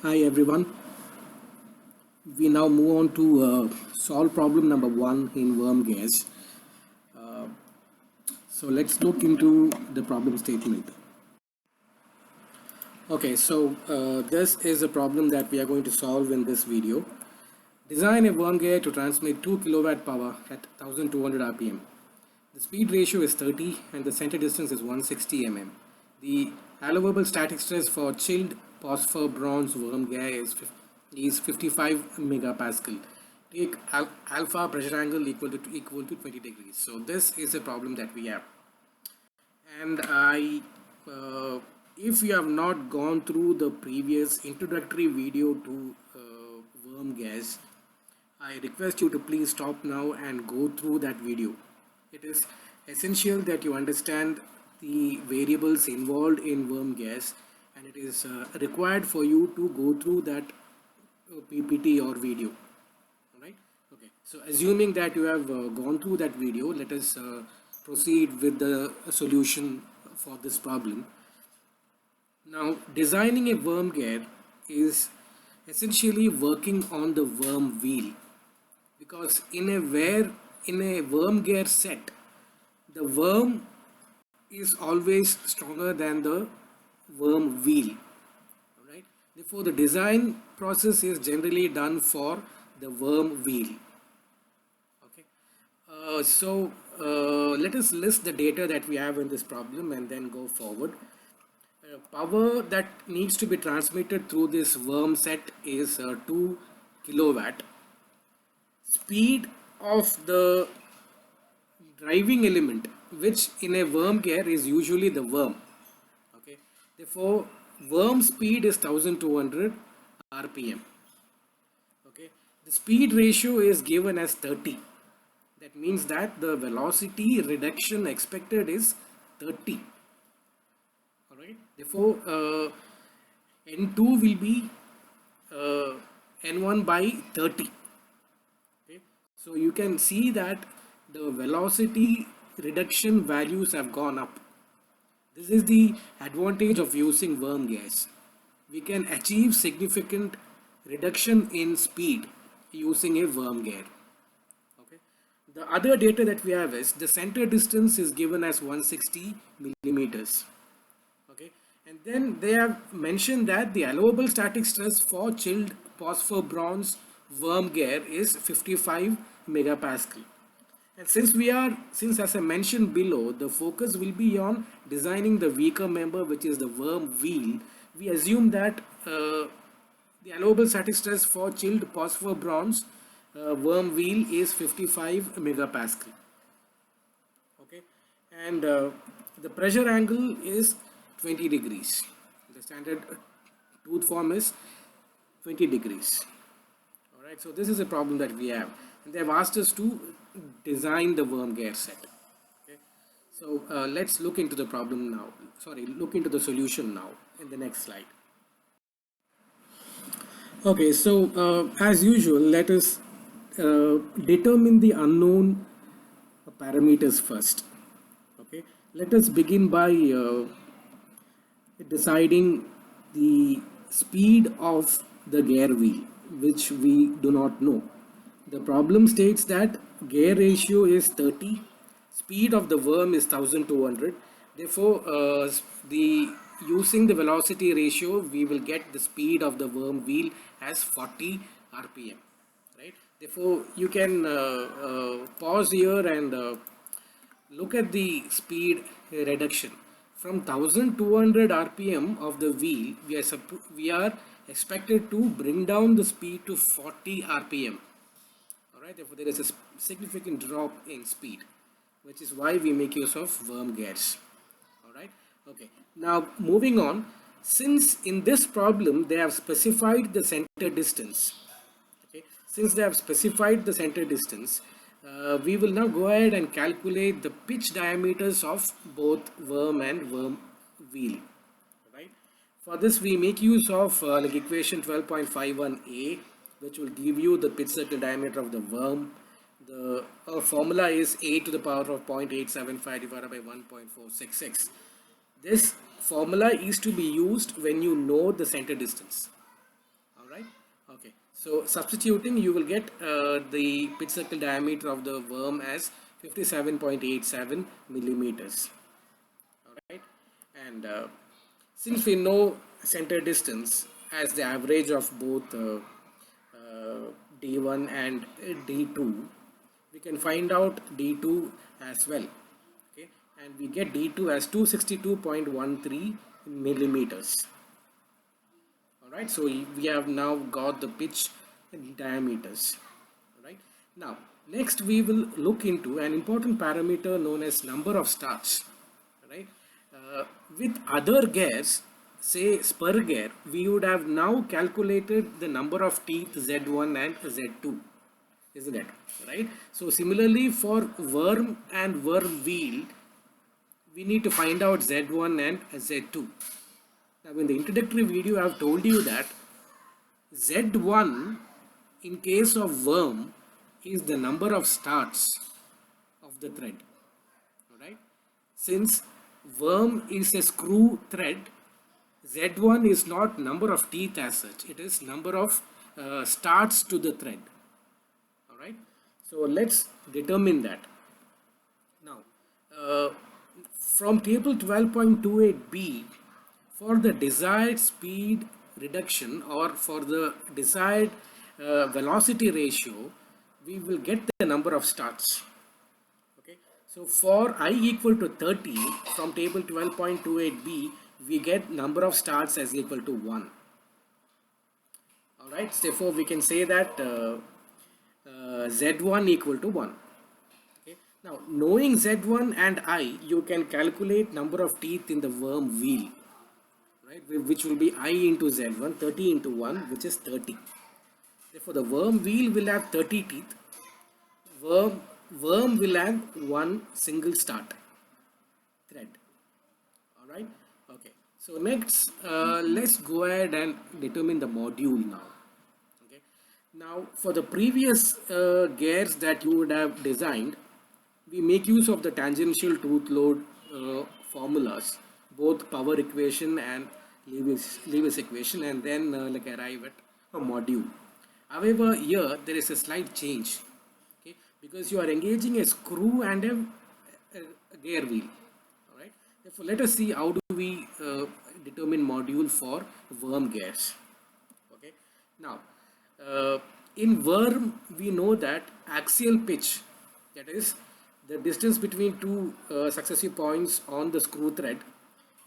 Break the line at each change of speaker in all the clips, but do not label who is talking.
Hi everyone. We now move on to solve problem number 1 in worm gas. So let's look into the problem statement. Okay, so this is a problem that we are going to solve in this video. Design a worm gear to transmit 2 kilowatt power at 1200 rpm. The speed ratio is 30 and the center distance is 160 mm. The allowable static stress for chilled phosphor bronze worm gear is 55 megapascal. Take alpha pressure angle equal to 20 degrees. So this is a problem that we have. And if you have not gone through the previous introductory video to worm gas, I request you to please stop now and go through that video. It is essential that you understand the variables involved in worm gas, and it is required for you to go through that PPT or video. Alright? Okay. So assuming that you have gone through that video, let us proceed with the solution for this problem. Now, designing a worm gear is essentially working on the worm wheel, because in a worm gear set, the worm is always stronger than the worm wheel. Right? Therefore, the design process is generally done for the worm wheel. Okay. Let us list the data that we have in this problem and then go forward. Power that needs to be transmitted through this worm set is 2 kilowatt. Speed of the driving element, which in a worm gear is usually the worm. Okay, therefore worm speed is 1200 rpm. Okay, the speed ratio is given as 30. That means that the velocity reduction expected is 30. Alright, therefore n2 will be n1 by 30. Okay, so you can see that the velocity reduction values have gone up. This is the advantage of using worm gas. We can achieve significant reduction in speed using a worm gear. Okay. The other data that we have is the center distance is given as 160 millimeters. Okay. And then they have mentioned that the allowable static stress for chilled phosphor bronze worm gear is 55 megapascal. And since as I mentioned below, the focus will be on designing the weaker member, which is the worm wheel, we assume that the allowable static stress for chilled phosphor bronze worm wheel is 55 megapascal. Okay, and the pressure angle is 20 degrees. The standard tooth form is 20 degrees. Alright, so this is a problem that we have, and they have asked us to design the worm gear set. Okay, so let's look into the problem now. Look into the solution now in the next slide. Okay, so as usual, let us determine the unknown parameters first. Okay, let us begin by deciding the speed of the gear wheel, which we do not know. The problem states that gear ratio is 30, speed of the worm is 1200. Therefore, using the velocity ratio, we will get the speed of the worm wheel as 40 rpm. Right? Therefore, you can pause here and look at the speed reduction. From 1200 rpm of the wheel, we are expected to bring down the speed to 40 rpm. Alright, therefore there is a significant drop in speed, which is why we make use of worm gears. Alright, okay. Now moving on, since in this problem they have specified the center distance. Okay, since they have specified the center distance, we will now go ahead and calculate the pitch diameters of both worm and worm wheel. Right? For this, we make use of like equation 12.51a, which will give you the pitch circle diameter of the worm. The formula is a to the power of 0.875 divided by 1.466. This formula is to be used when you know the center distance. Okay, so substituting, you will get the pitch circle diameter of the worm as 57.87 millimeters. All right, and since we know center distance as the average of both D1 and D2, we can find out D2 as well. Okay, and we get D2 as 262.13 millimeters. Alright, so we have now got the pitch diameters. Alright, now next we will look into an important parameter known as number of starts. Alright, with other gears, say spur gear, we would have now calculated the number of teeth Z1 and Z2, isn't it? Right, so similarly for worm and worm wheel, we need to find out Z1 and Z2. Now in the introductory video I have told you that Z1 in case of worm is the number of starts of the thread. Alright, since worm is a screw thread, Z1 is not number of teeth as such, it is number of starts to the thread. Alright, so let's determine that. Now from table 12.28b, for the desired speed reduction or for the desired velocity ratio, we will get the number of starts. Okay, so for I equal to 30 from table 12.28b, we get number of starts as equal to 1. Alright, therefore we can say that Z1 equal to 1. Okay, now knowing Z1 and I, you can calculate number of teeth in the worm wheel. Right, which will be I into Z1, 30 into 1, which is 30. Therefore, the worm wheel will have 30 teeth. Worm will have one single start thread. Alright, okay. So next, let's go ahead and determine the module now. Okay. Now, for the previous gears that you would have designed, we make use of the tangential tooth load formulas, both power equation and Lewis equation, and then like arrive at a module. However, here there is a slight change, okay, because you are engaging a screw and a gear wheel. All right. Therefore, let us see how do we determine module for worm gears. Okay. Now, in worm, we know that axial pitch, that is the distance between two successive points on the screw thread,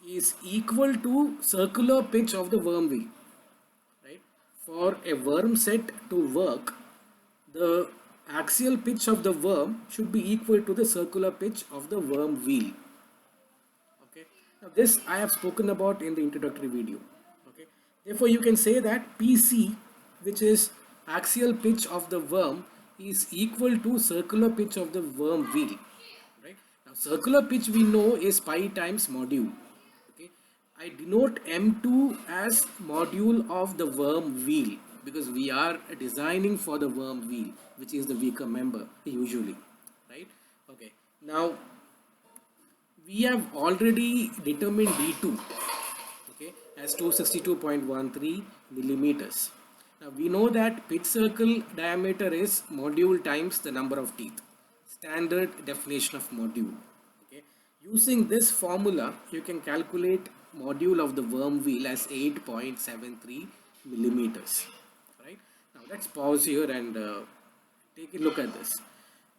is equal to circular pitch of the worm wheel. Right? For a worm set to work, the axial pitch of the worm should be equal to the circular pitch of the worm wheel. Okay. Now this I have spoken about in the introductory video. Okay. Therefore, you can say that PC, which is axial pitch of the worm, is equal to circular pitch of the worm wheel. Right? Now, circular pitch we know is pi times module. I denote M2 as module of the worm wheel because we are designing for the worm wheel, which is the weaker member usually, right? Okay, now we have already determined D2, okay, as 262.13 millimeters. Now we know that pitch circle diameter is module times the number of teeth, standard definition of module. Okay, using this formula, you can calculate module of the worm wheel as 8.73 millimeters. Right, now let's pause here and take a look at this.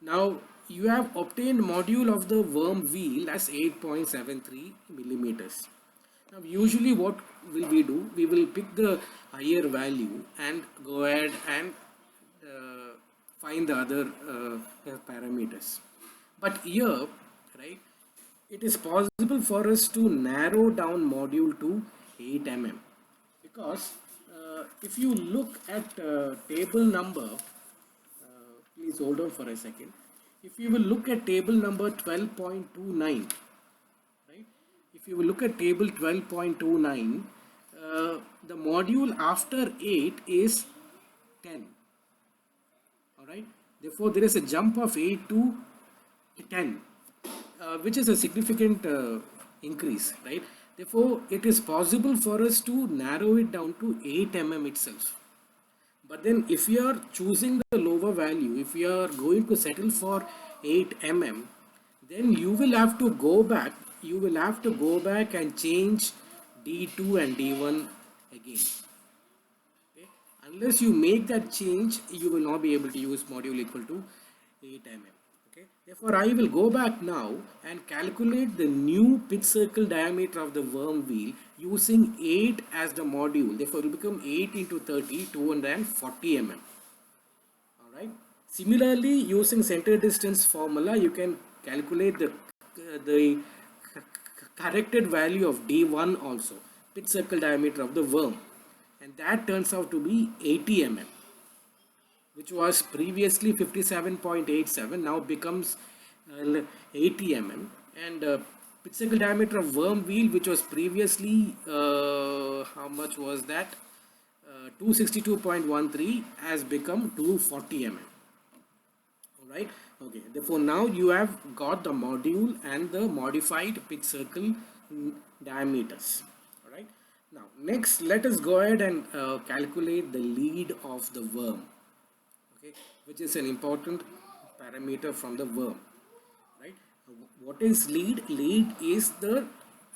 Now you have obtained module of the worm wheel as 8.73 millimeters. Now usually what will we do? We will pick the higher value and go ahead and find the other parameters. But here, right, it is possible for us to narrow down module to 8 mm because if you look at table number, please hold on for a second. If you will look at table number 12.29, right? If you will look at table 12.29, the module after 8 is 10. All right. Therefore, there is a jump of 8 to 10. Which is a significant increase, right? Therefore, it is possible for us to narrow it down to 8 mm itself. But then if you are choosing the lower value, if you are going to settle for 8 mm, then you will have to go back. You will have to go back and change D2 and D1 again. Okay? Unless you make that change, you will not be able to use module equal to 8 mm. Okay? Therefore, I will go back now and calculate the new pitch circle diameter of the worm wheel using 8 as the module. Therefore, it will become 8 into 30, 240 mm. Alright. Similarly, using center distance formula, you can calculate the corrected value of D1 also, pitch circle diameter of the worm, and that turns out to be 80 mm, which was previously 57.87, now becomes 80 mm, and pitch circle diameter of worm wheel, which was previously how much was that, 262.13, has become 240 mm. Alright, okay, therefore now you have got the module and the modified pitch circle diameters. Alright, now next let us go ahead and calculate the lead of the worm, okay, which is an important parameter from the worm. Right, what is lead? Lead is the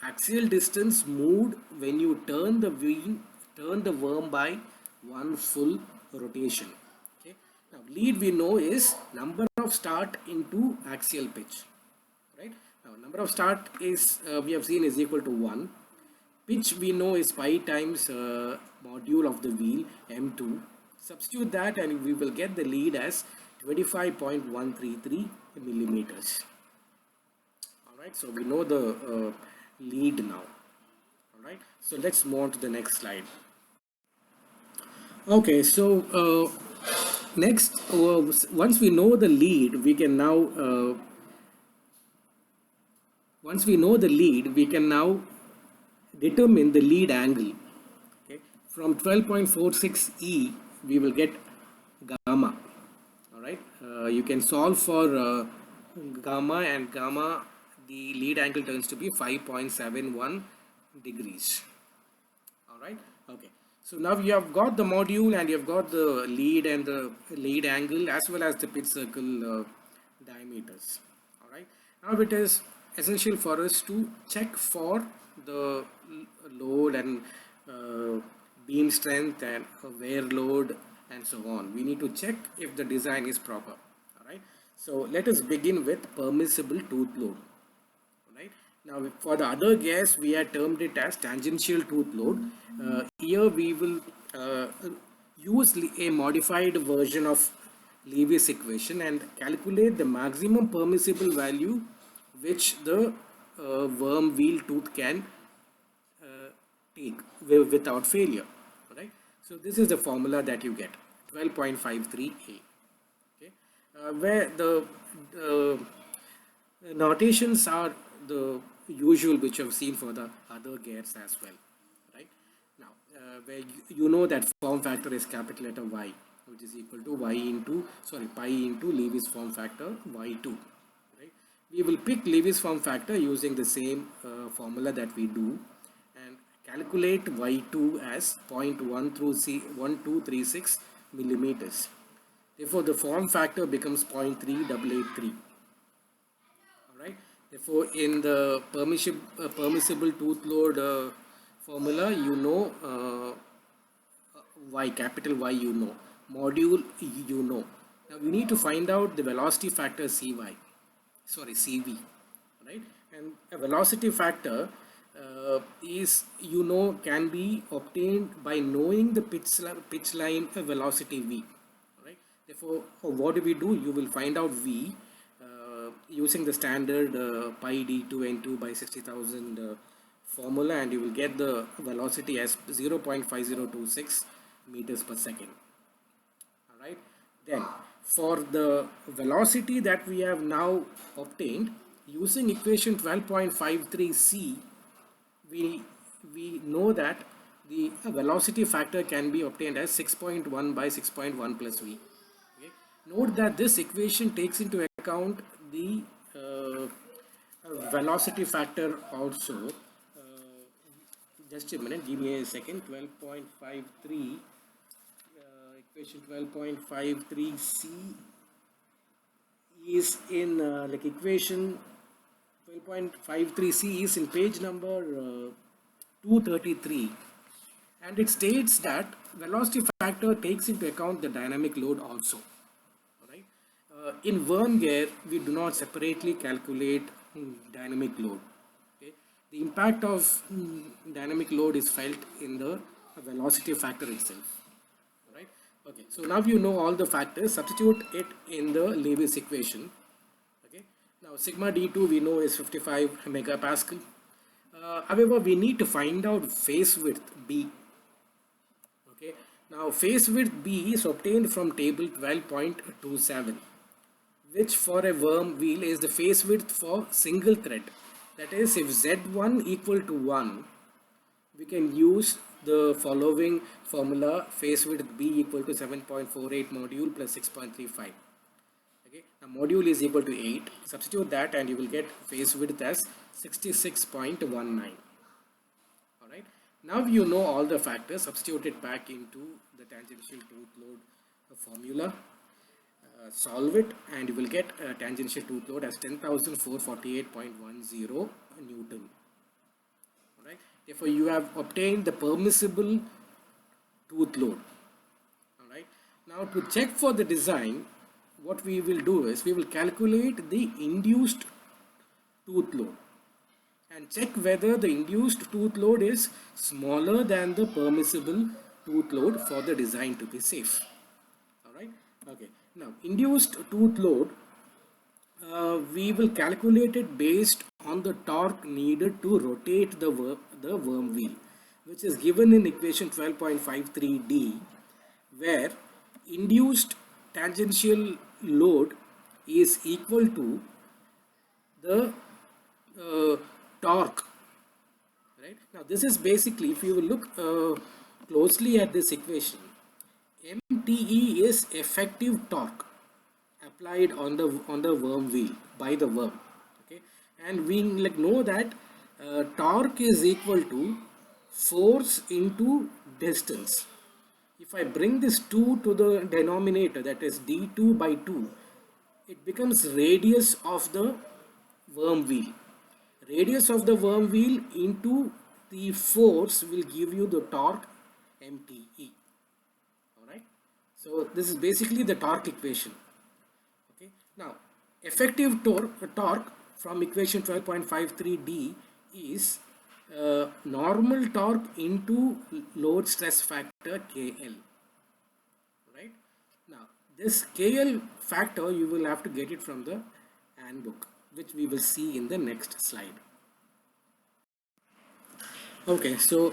axial distance moved when you turn the worm by one full rotation. Okay, now lead we know is number of start into axial pitch. Right, now number of start is we have seen is equal to 1. Pitch we know is pi times module of the wheel m2. Substitute that and we will get the lead as 25.133 millimeters. Alright, so we know the lead now. Alright, so let's move on to the next slide. Okay, so next, once we know the lead, we can now determine the lead angle. Okay, from 12.46 E, we will get gamma. All right, you can solve for gamma, and gamma, the lead angle turns to be 5.71 degrees. All right, okay. So now you have got the module and you have got the lead and the lead angle as well as the pitch circle diameters. All right. Now it is essential for us to check for the load and beam strength and wear load and so on. We need to check if the design is proper. All right. So let us begin with permissible tooth load. Right. Now for the other gas we had termed it as tangential tooth load. Here we will use a modified version of Lewis equation and calculate the maximum permissible value which the worm wheel tooth can take without failure. Right. So this is the formula that you get, 12.53A. Okay. Where the notations are the usual which I've seen for the other gears as well. Right. Now where you know that form factor is capital letter Y, which is equal to pi into Lewis form factor Y2. Right. We will pick Lewis form factor using the same formula that we do and calculate Y2 as 0.1236 millimeters. Therefore the form factor becomes 0.3883. Alright, therefore in the permissible tooth load formula, you know Y, capital Y, you know, module you know. Now we need to find out the velocity factor CV, right? And a velocity factor is, you know, can be obtained by knowing the pitch line velocity V. Right? Therefore, what do? You will find out V using the standard pi d2n2 by 60,000 formula, and you will get the velocity as 0.5026 meters per second. All right. Then for the velocity that we have now obtained using equation 12.53c, we know that the velocity factor can be obtained as 6.1 by 6.1 plus v. Okay. Note that this equation takes into account the velocity factor also. Just a minute, give me a second. 12.53 equation 12.53c is in equation 12.53c is in page number 233, and it states that velocity factor takes into account the dynamic load also. Right? In worm gear, we do not separately calculate dynamic load. Okay? The impact of dynamic load is felt in the velocity factor itself. Right? Okay, so now you know all the factors, substitute it in the Lewis equation. Okay, now sigma d2 we know is 55 megapascal. However, we need to find out face width B. Okay, now face width B is obtained from table 12.27, which for a worm wheel is the face width for single thread. That is, if Z1 equal to 1, we can use the following formula: face width B equal to 7.48 module plus 6.35. Okay, now module is equal to 8. Substitute that and you will get face width as 66.19. Alright, now you know all the factors, substitute it back into the tangential tooth load formula, solve it, and you will get a tangential tooth load as 10,448.10 Newton. Alright, therefore you have obtained the permissible tooth load. Alright, now to check for the design, what we will do is we will calculate the induced tooth load and check whether the induced tooth load is smaller than the permissible tooth load for the design to be safe. Alright, okay, now induced tooth load, we will calculate it based on the torque needed to rotate the worm wheel, which is given in equation 12.53d, where induced tangential load is equal to the torque. Right, now this is basically, if you will look closely at this equation, MTE is effective torque applied on the worm wheel by the worm. Okay, and we know that torque is equal to force into distance. If I bring this 2 to the denominator, that is d2 by 2, it becomes radius of the worm wheel. Radius of the worm wheel into the force will give you the torque MTE. Alright, so this is basically the torque equation. Okay, now effective torque from equation 12.53d is normal torque into load stress factor KL. Right, now this KL factor you will have to get it from the handbook, which we will see in the next slide. Okay, so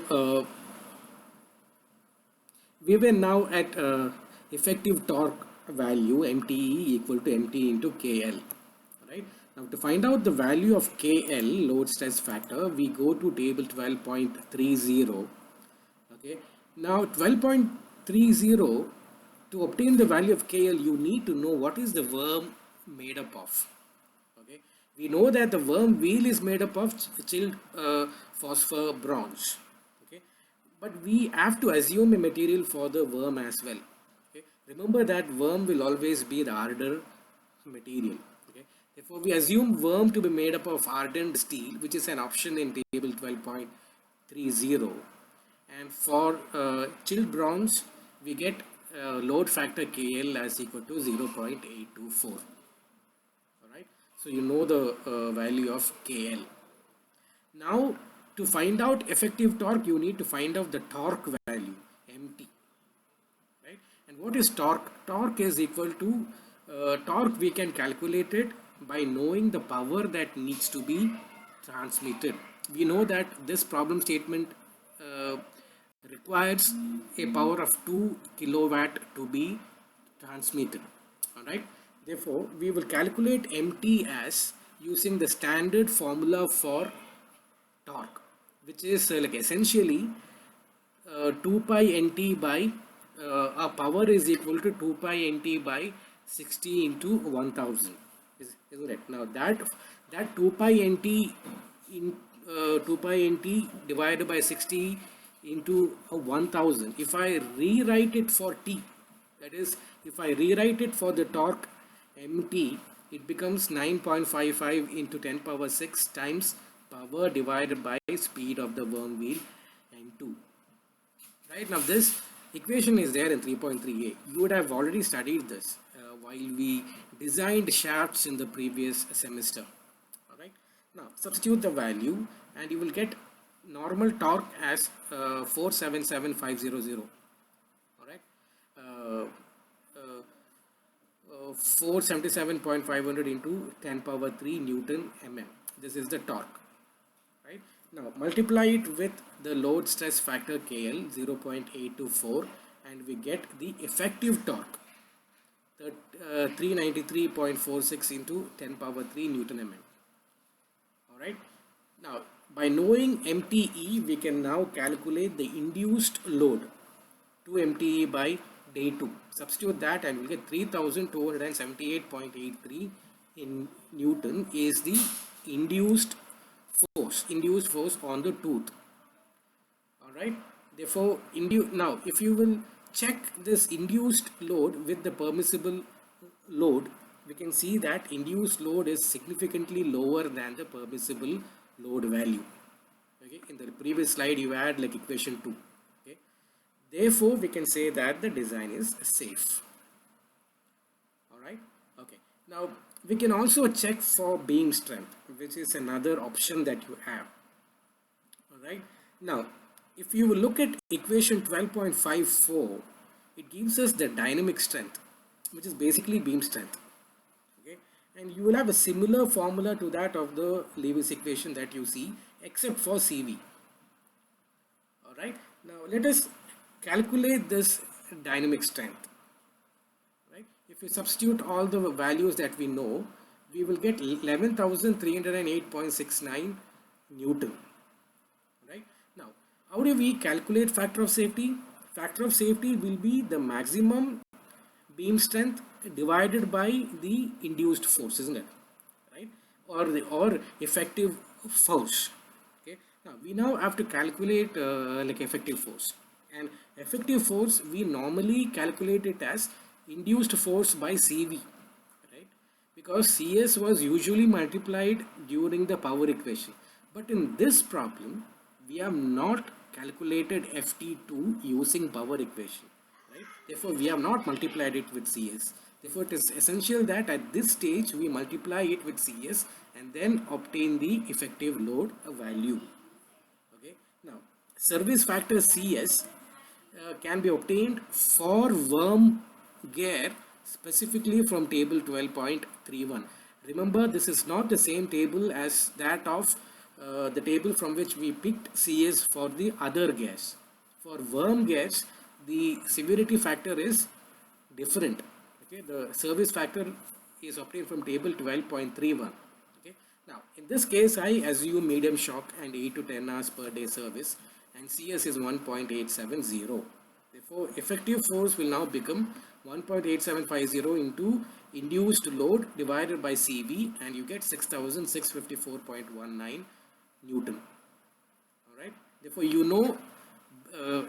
we were now at effective torque value MTE equal to MT into KL. Right, now to find out the value of KL, load stress factor, we go to table 12.30. Okay, now 12.30, to obtain the value of KL, you need to know what is the worm made up of. Okay, we know that the worm wheel is made up of chilled phosphor bronze. Okay, but we have to assume a material for the worm as well. Okay, remember that worm will always be the harder material. Okay, therefore we assume worm to be made up of hardened steel, which is an option in table 12.30. And for chilled bronze, we get load factor KL as equal to 0.824. Alright, so you know the value of KL. Now to find out effective torque, you need to find out the torque value, MT. Right, and what is torque? Torque is equal to torque we can calculate it by knowing the power that needs to be transmitted. We know that this problem statement requires a power of 2 kilowatt to be transmitted. Alright, therefore we will calculate MT as using the standard formula for torque, which is essentially 2 pi nt by our power is equal to 2 pi nt by 60 into 1000, isn't it? Now that 2 pi nt in 2 pi nt divided by 60 into 1000, if I rewrite it for t, That is, if I rewrite it for the torque mt, it becomes 9.55 into 10 power 6 times power divided by speed of the worm wheel m2. Right now, this equation is there in 3.3a. You would have already studied this while we designed shafts in the previous semester. All right. Now, substitute the value, and you will get normal torque as 477,500. All right. 477.500 into 10 power 3 Newton mm. This is the torque. Right. Now multiply it with the load stress factor KL 0.824 and we get the effective torque, 393.46 into 10 power 3 Newton mm. Alright. Now by knowing MTE, we can now calculate the induced load, 2 MTE by day 2. Substitute that and we'll get 3278.83 in Newton is the induced force on the tooth. All right. Therefore, now if you will check this induced load with the permissible load, we can see that induced load is significantly lower than the permissible load value. Okay. In the previous slide, you had like equation 2. Okay. Therefore, we can say that the design is safe. All right. Okay. Now we can also check for beam strength, which is another option that you have. All right. Now, if you look at equation 12.54, it gives us the dynamic strength, which is basically beam strength. Okay. And you will have a similar formula to that of the Lewis equation that you see, except for CV. All right. Now, let us calculate this dynamic strength. If we substitute all the values that we know, we will get 11,308.69 Newton. Right? Now, how do we calculate factor of safety? Factor of safety will be the maximum beam strength divided by the induced force, isn't it? Right? Or effective force. Okay. Now, we now have to calculate like effective force. And effective force, we normally calculate it as induced force by CV, right? Because CS was usually multiplied during the power equation. But in this problem, we have not calculated FT2 using power equation, right? Therefore, we have not multiplied it with CS. Therefore, it is essential that at this stage, we multiply it with CS and then obtain the effective load value. Okay. Now, service factor CS can be obtained for worm gear specifically from table 12.31. Remember, this is not the same table as that of the table from which we picked CS for the other gears. For worm gears, the severity factor is different. Okay, the service factor is obtained from table 12.31. Okay, now in this case, I assume medium shock and 8 to 10 hours per day service, and CS is 1.870. Therefore, effective force will now become 1.8750 into induced load divided by CV, and you get 6,654.19 Newton. All right. Therefore, you know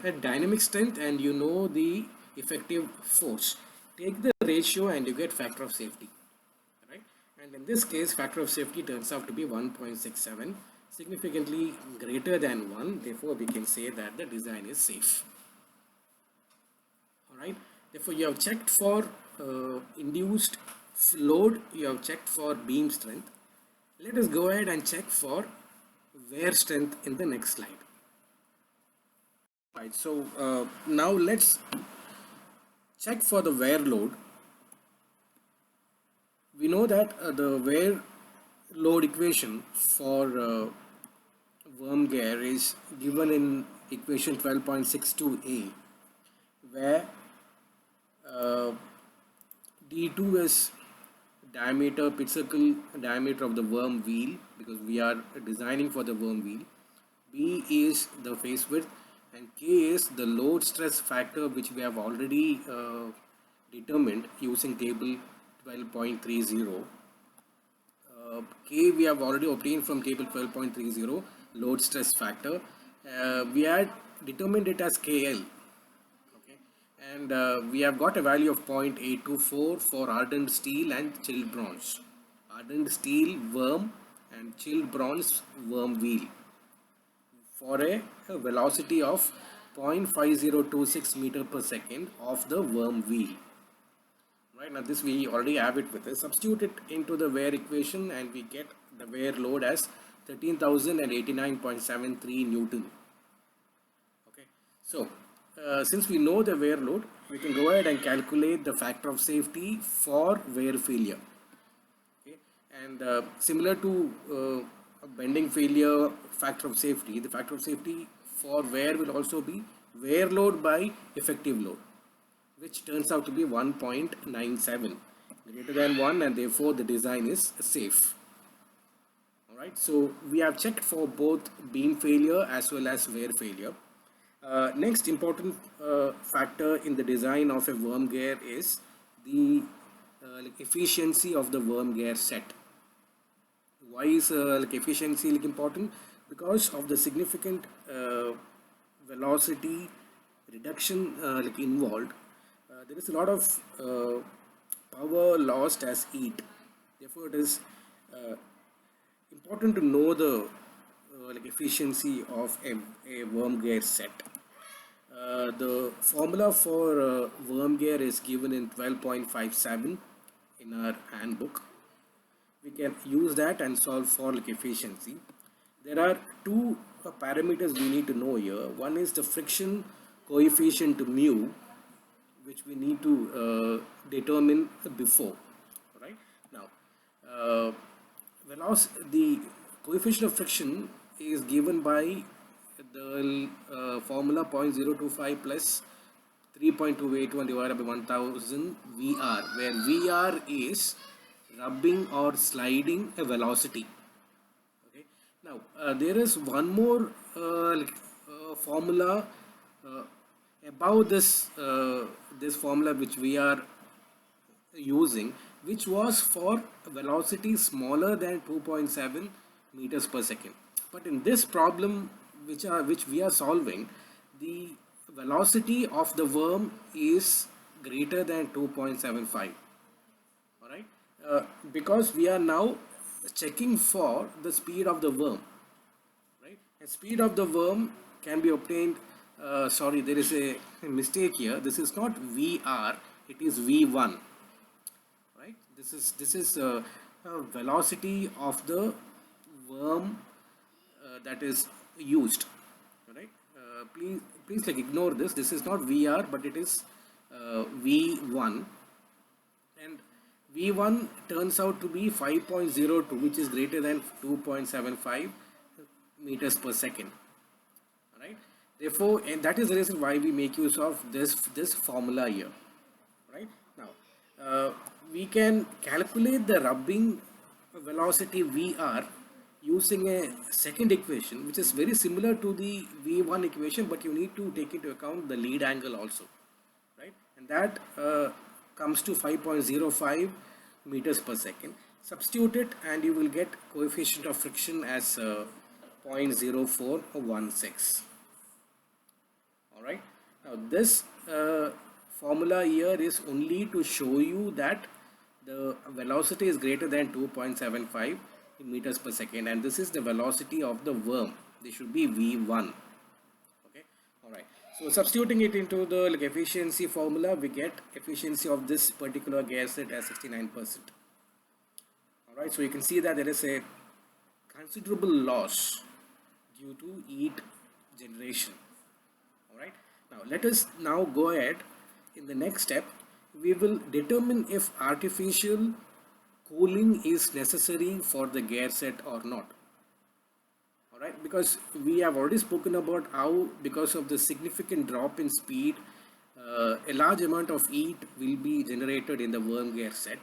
at dynamic strength and you know the effective force. Take the ratio and you get factor of safety. Right. And in this case, factor of safety turns out to be 1.67, significantly greater than 1. Therefore, we can say that the design is safe. All right. Therefore, you have checked for induced load, you have checked for beam strength. Let us go ahead and check for wear strength in the next slide. Right. So now let's check for the wear load. We know that the wear load equation for worm gear is given in equation 12.62a, where D2 is diameter, pit circle diameter of the worm wheel, because we are designing for the worm wheel. B is the face width, and K is the load stress factor, which we have already determined using table 12.30. K we have already obtained from table 12.30, load stress factor. We had determined it as KL. and we have got a value of 0.824 for hardened steel and chilled bronze. Hardened steel worm and chilled bronze worm wheel for a velocity of 0.5026 meter per second of the worm wheel. Right now, this we already have it with us. Substitute it into the wear equation, and we get the wear load as 13,089.73 Newton. Okay, so since we know the wear load, we can go ahead and calculate the factor of safety for wear failure. Okay, and similar to a bending failure factor of safety, the factor of safety for wear will also be wear load by effective load, which turns out to be 1.97, greater than 1, and therefore the design is safe. Alright, so we have checked for both beam failure as well as wear failure. Next important factor in the design of a worm gear is the efficiency of the worm gear set. Why is efficiency important? Because of the significant velocity reduction involved. There is a lot of power lost as heat. Therefore, it is important to know the efficiency of a worm gear set. The formula for worm gear is given in 12.57 in our handbook. We can use that and solve for efficiency. There are two parameters we need to know here. One is the friction coefficient mu, which we need to determine before. Right now, the coefficient of friction is given by the formula 0.025 plus 3.281 divided by 1000 VR, where VR is rubbing or sliding a velocity. Okay. Now there is one more formula above this this formula which we are using, which was for velocity smaller than 2.7 meters per second. But in this problem which we are solving, the velocity of the worm is greater than 2.75. All right, because we are now checking for the speed of the worm. Right, and speed of the worm can be obtained. Sorry, there is a mistake here. This is not VR; it is V1. Right, this is velocity of the worm that is used. Right, please ignore this. This is not VR, but it is V1, and V1 turns out to be 5.02, which is greater than 2.75 meters per second. Right, therefore, and that is the reason why we make use of this formula here. Right, now we can calculate the rubbing velocity VR using a second equation, which is very similar to the V1 equation, but you need to take into account the lead angle also. Right, and that comes to 5.05 meters per second. Substitute it and you will get coefficient of friction as 0.0416. Alright, now this formula here is only to show you that the velocity is greater than 2.75 meters per second, and this is the velocity of the worm. This should be V1. Okay, alright. So substituting it into the efficiency formula, we get efficiency of this particular gear set as 69%. Alright, so you can see that there is a considerable loss due to heat generation. Alright, now let us now go ahead. In the next step, we will determine if artificial cooling is necessary for the gear set or not. Alright, because we have already spoken about how, because of the significant drop in speed, a large amount of heat will be generated in the worm gear set,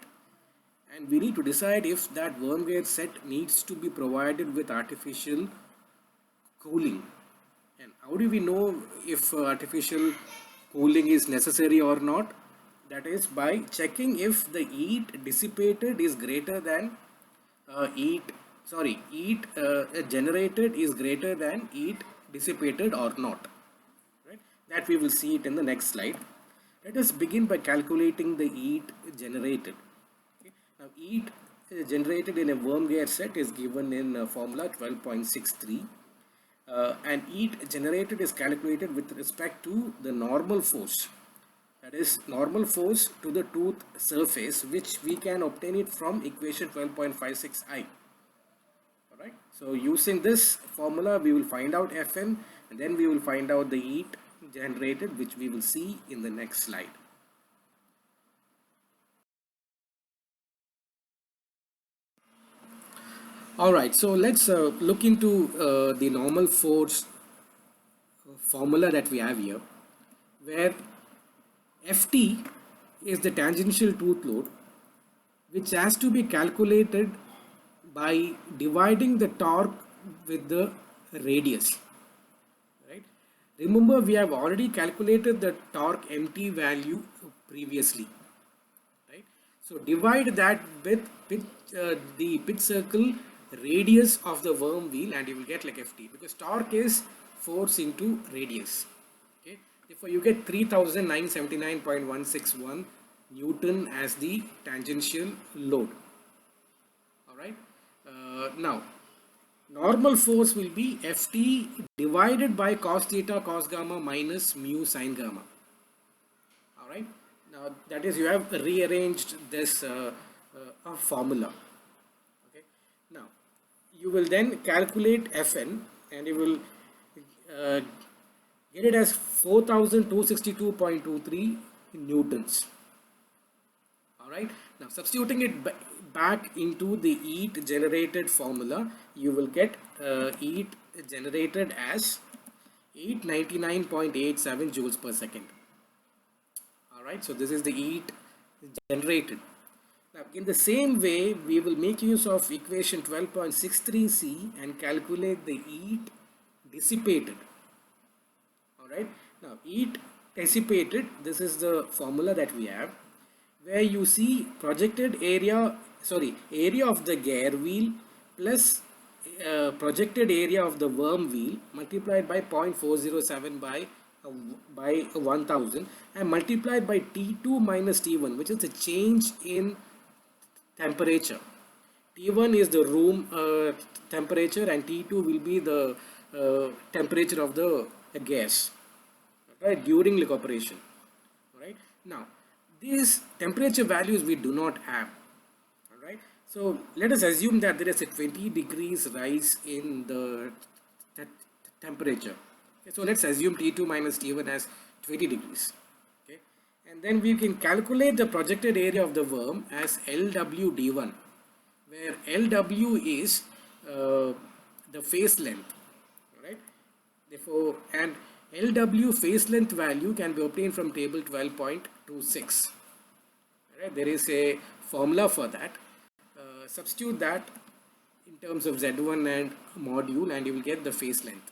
and we need to decide if that worm gear set needs to be provided with artificial cooling. And how do we know if artificial cooling is necessary or not? That is by checking if the heat dissipated is greater than heat generated is greater than heat dissipated or not. Right? That we will see it in the next slide. Let us begin by calculating the heat generated. Okay. Now, heat generated in a worm gear set is given in formula 12.63, and heat generated is calculated with respect to the normal force, that is normal force to the tooth surface, which we can obtain it from equation 12.56i. Alright, so using this formula we will find out Fn, and then we will find out the heat generated, which we will see in the next slide. Alright, so let's look into the normal force formula that we have here, where Ft is the tangential tooth load, which has to be calculated by dividing the torque with the radius. Right? Remember, we have already calculated the torque MT value previously. Right? So divide that with the pitch circle radius of the worm wheel, and you will get like Ft, because torque is force into radius. Okay? Therefore, you get 3979.161 Newton as the tangential load. Alright. Now, normal force will be Ft divided by cos theta cos gamma minus mu sin gamma. Alright. Now, that is, you have rearranged this formula. Okay. Now, you will then calculate Fn, and you will get it as 4262.23 newtons. Alright, now substituting it back into the heat generated formula, you will get heat generated as 899.87 joules per second. Alright, so this is the heat generated. Now, in the same way, we will make use of equation 12.63c and calculate the heat dissipated. Alright, now heat dissipated, this is the formula that we have, where you see projected area of the gear wheel plus projected area of the worm wheel multiplied by 0.407 by 1000 and multiplied by T2 minus T1, which is the change in temperature. T1 is the room temperature, and T2 will be the temperature of the gas, right, during like operation. Right, now these temperature values we do not have. Alright, so let us assume that there is a 20 degrees rise in the temperature. Okay, so let's assume T2 minus T1 as 20 degrees. Okay, and then we can calculate the projected area of the worm as LWD1, where LW is the face length. Alright, therefore, and LW face length value can be obtained from table 12.26. Right, there is a formula for that. Substitute that in terms of Z1 and module, and you will get the face length.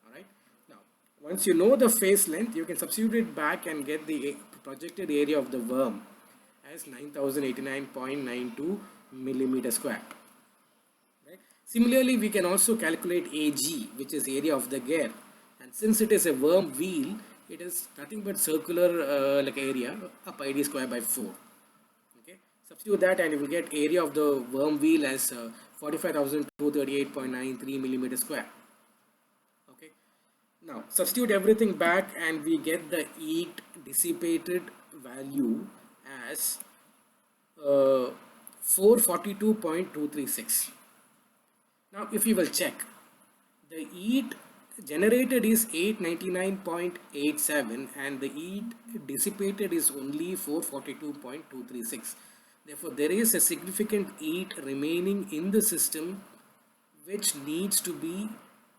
Alright, now once you know the face length, you can substitute it back and get the projected area of the worm as 9089.92 millimeter square. Right. Similarly, we can also calculate AG, which is area of the gear. And since it is a worm wheel, it is nothing but circular like area of pi d square by 4. Okay, substitute that and you will get area of the worm wheel as 45,238.93 millimeter square. Okay, now substitute everything back and we get the heat dissipated value as 442.236. Now, if you will check, the heat generated is 899.87 and the heat dissipated is only 442.236. Therefore, there is a significant heat remaining in the system which needs to be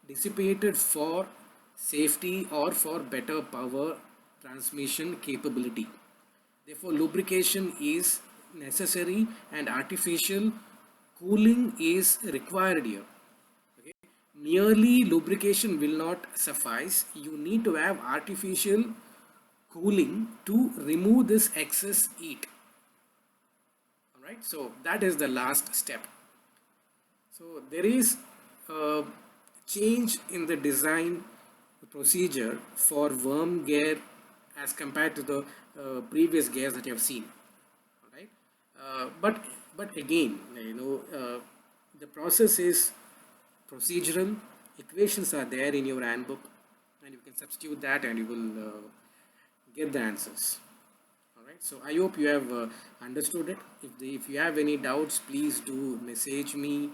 dissipated for safety or for better power transmission capability. Therefore, lubrication is necessary and artificial cooling is required here. Okay. Merely lubrication will not suffice. You need to have artificial cooling to remove this excess heat. Alright, so that is the last step. So there is a change in the design procedure for worm gear as compared to the previous gears that you have seen. All right. But again, the process is procedural. Equations are there in your handbook, and you can substitute that, and you will get the answers. All right. So I hope you have understood it. If you have any doubts, please do message me,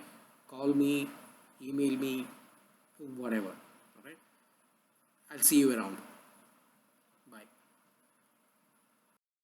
call me, email me, whatever. All right. I'll see you around.